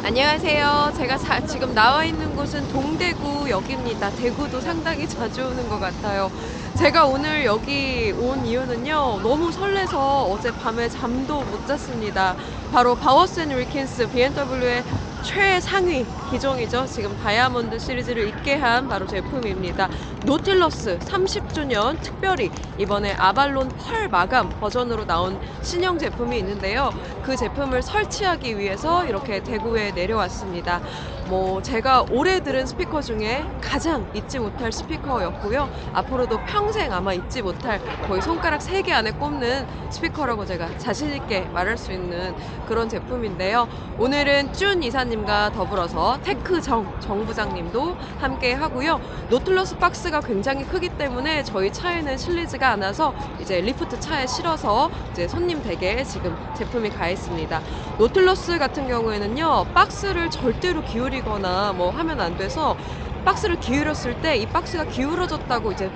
안녕하세요. 제가 지금 나와 있는 곳은 동대구역입니다. 대구도 상당히 자주 오는 것 같아요. 제가 오늘 여기 온 이유는요. 너무 설레서 어젯밤에 잠도 못 잤습니다. 바로 바워스앤윌킨스 BMW의 최상위 기종이죠. 지금 다이아몬드 시리즈를 있게 한 바로 제품입니다. 노틸러스 30주년 특별히 이번에 아발론 펄 마감 버전으로 나온 신형 제품이 있는데요. 그 제품을 설치하기 위해서 이렇게 대구에 내려왔습니다. 제가 올해 들은 스피커 중에 가장 잊지 못할 스피커였고요. 앞으로도 평생 아마 잊지 못할 거의 손가락 3개 안에 꼽는 스피커라고 제가 자신 있게 말할 수 있는 그런 제품인데요. 오늘은 쭌 이사님과 더불어서 정 부장님도 함께 하고요. 노틀러스 박스가 굉장히 크기 때문에 저희 차에는 실리지가 않아서 이제 리프트 차에 실어서 이제 손님 댁에 지금 제품이 가 있습니다. 노틀러스 같은 경우에는요, 박스를 절대로 기울이거나 하면 안 돼서 박스를 기울였을 때 이 박스가 기울어졌다고 이제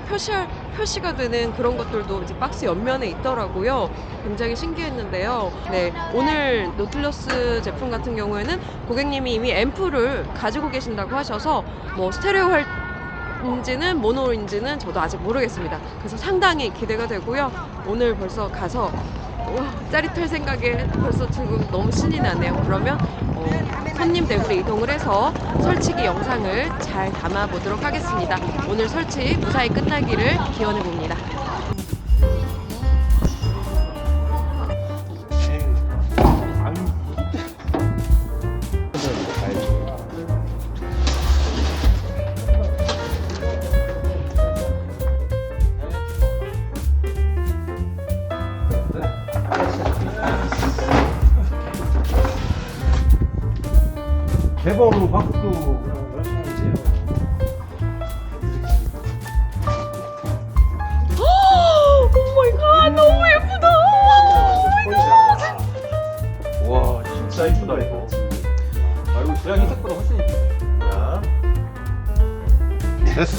표시가 되는 그런 것들도 이제 박스 옆면에 있더라고요. 굉장히 신기했는데요. 네, 오늘 노틀러스 제품 같은 경우에는 고객님이 이미 앰프를 가지고 계신다고 하셔서 스테레오 인지는 모노인지는 저도 아직 모르겠습니다. 그래서 상당히 기대가 되고요. 오늘 벌써 가서 짜릿할 생각에 벌써 지금 너무 신이 나네요. 그러면 손님 댁으로 이동을 해서 설치기 영상을 잘 담아 보도록 하겠습니다. 오늘 설치 무사히 끝나기를 기원해 봅니다. 개봉 박수 열심히 해주세요. 오마이갓, 너무 예쁘다. 와 진짜 이쁘다 이거. 아 이거 고양이 색보다 훨씬 이쁘다. 자 됐어.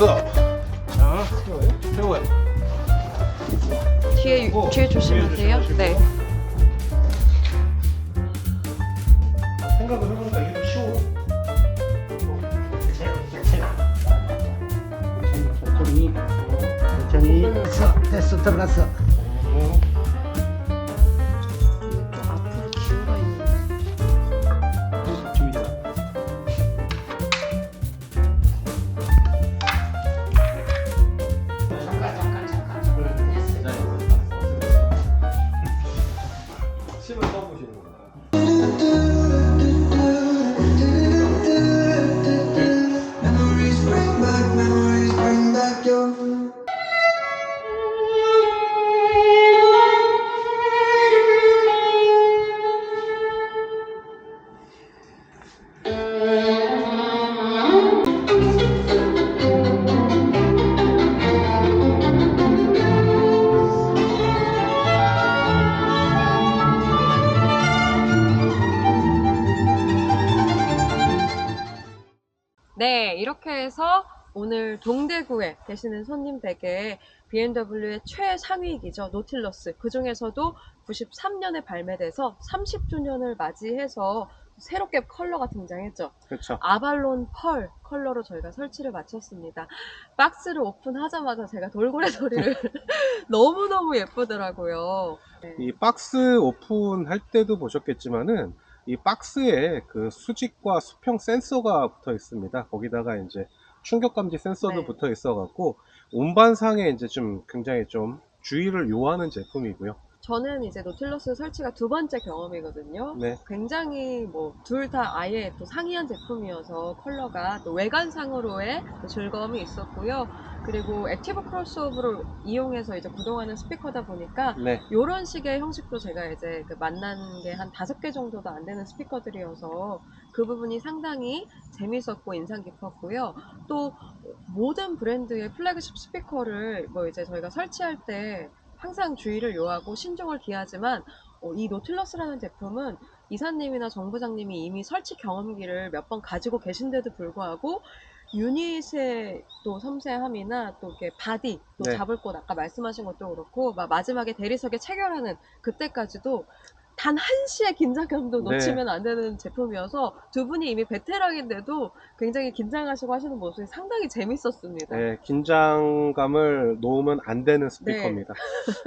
자 세워요. 뒤에 조심하세요. 네. 생각을 해보니까 이게 좀 쉬워. 천천히 됐어 들어갔어. 앞으로 기울어 있는데. 심을 써보시는 거구나. Memories bring back your. 네, 이렇게 해서 오늘 동대구에 계시는 손님 댁에 BMW의 최상위기죠. 노틸러스. 그 중에서도 93년에 발매돼서 30주년을 맞이해서 새롭게 컬러가 등장했죠. 그렇죠. 아발론 펄 컬러로 저희가 설치를 마쳤습니다. 박스를 오픈하자마자 제가 돌고래 소리를 너무너무 예쁘더라고요. 네. 이 박스 오픈할 때도 보셨겠지만은 이 박스에 그 수직과 수평 센서가 붙어 있습니다. 거기다가 이제 충격 감지 센서도 네. 붙어 있어 갖고 운반상에 이제 좀 굉장히 좀 주의를 요하는 제품이고요. 저는 이제 노틸러스 설치가 2번째 경험이거든요. 네. 굉장히 둘 다 아예 또 상이한 제품이어서 컬러가 또 외관상으로의 또 즐거움이 있었고요. 그리고 액티브 크로스오버를 이용해서 이제 구동하는 스피커다 보니까 네. 이런 식의 형식도 제가 이제 만난 게 한 5개 정도도 안 되는 스피커들이어서 그 부분이 상당히 재밌었고 인상 깊었고요. 또 모든 브랜드의 플래그십 스피커를 이제 저희가 설치할 때 항상 주의를 요하고 신중을 기하지만 이 노틸러스라는 제품은 이사님이나 정부장님이 이미 설치 경험기를 몇 번 가지고 계신데도 불구하고 유닛의 또 섬세함이나 또 이렇게 바디 또 네. 잡을 곳 아까 말씀하신 것도 그렇고 마지막에 대리석에 체결하는 그때까지도 단 한시의 긴장감도 네. 놓치면 안 되는 제품이어서 두 분이 이미 베테랑인데도 굉장히 긴장하시고 하시는 모습이 상당히 재밌었습니다. 네, 긴장감을 놓으면 안 되는 네. 스피커입니다.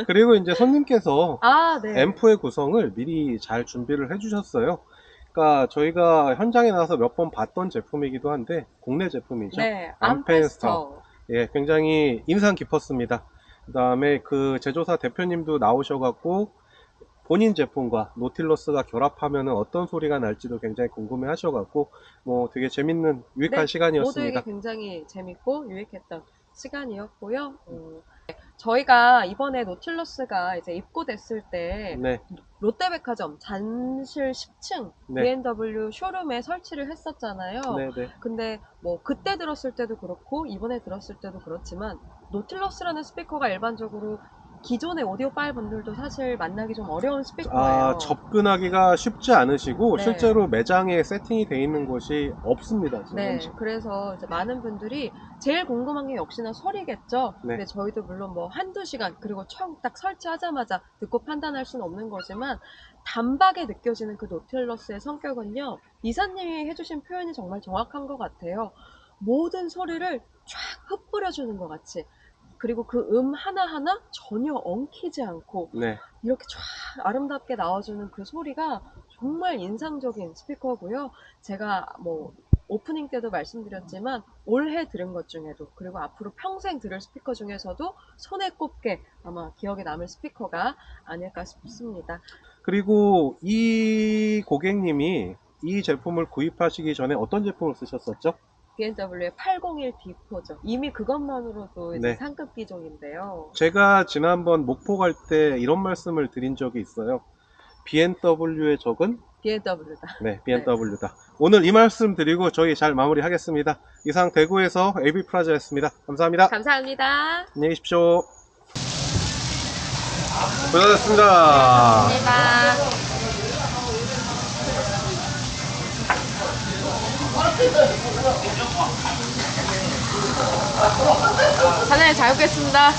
그리고 이제 손님께서 아, 네. 앰프의 구성을 미리 잘 준비를 해주셨어요. 그러니까 저희가 현장에 나와서 몇 번 봤던 제품이기도 한데 국내 제품이죠. 네, 암펜스터. 암페스터. 예, 굉장히 인상 깊었습니다. 그 다음에 그 제조사 대표님도 나오셔갖고 본인 제품과 노틸러스가 결합하면 어떤 소리가 날지도 굉장히 궁금해 하셔갖고 뭐 되게 재밌는 유익한 네, 시간이었습니다. 모두에게 굉장히 재밌고 유익했던 시간이었고요. 저희가 이번에 노틸러스가 이제 입고됐을 때 네, 롯데백화점 잔실 10층 네. B&W 쇼룸에 설치를 했었잖아요. 네, 네. 근데 뭐 그때 들었을 때도 그렇고 이번에 들었을 때도 그렇지만 노틸러스라는 스피커가 일반적으로 기존의 오디오 파일 분들도 사실 만나기 좀 어려운 스피커예요. 접근하기가 쉽지 않으시고 네. 실제로 매장에 세팅이 되어 있는 곳이 없습니다. 지금 네, 현재. 그래서 이제 많은 분들이 제일 궁금한 게 역시나 소리겠죠. 네. 근데 저희도 물론 뭐 한두 시간 그리고 처음 딱 설치하자마자 듣고 판단할 수는 없는 거지만 단박에 느껴지는 그 노틸러스의 성격은요. 이사님이 해주신 표현이 정말 정확한 것 같아요. 모든 소리를 쫙 흩뿌려주는 것 같이. 그리고 그 하나하나 전혀 엉키지 않고 네. 이렇게 쫙 아름답게 나와주는 그 소리가 정말 인상적인 스피커고요. 제가 뭐 오프닝 때도 말씀드렸지만 올해 들은 것 중에도 그리고 앞으로 평생 들을 스피커 중에서도 손에 꼽게 아마 기억에 남을 스피커가 아닐까 싶습니다. 그리고 이 고객님이 이 제품을 구입하시기 전에 어떤 제품을 쓰셨었죠? B&W의 801 D4죠. 이미 그것만으로도 이제 네. 상급 기종인데요. 제가 지난번 목포 갈 때 이런 말씀을 드린 적이 있어요. B&W의 적은 B&W다. 네, BMW다. 오늘 이 말씀 드리고 저희 잘 마무리하겠습니다. 이상 대구에서 AB 프라자였습니다. 감사합니다. 감사합니다. 안녕히 계십시오. 고생하셨습니다. 감사합니다. 사장님 잘 먹겠습니다.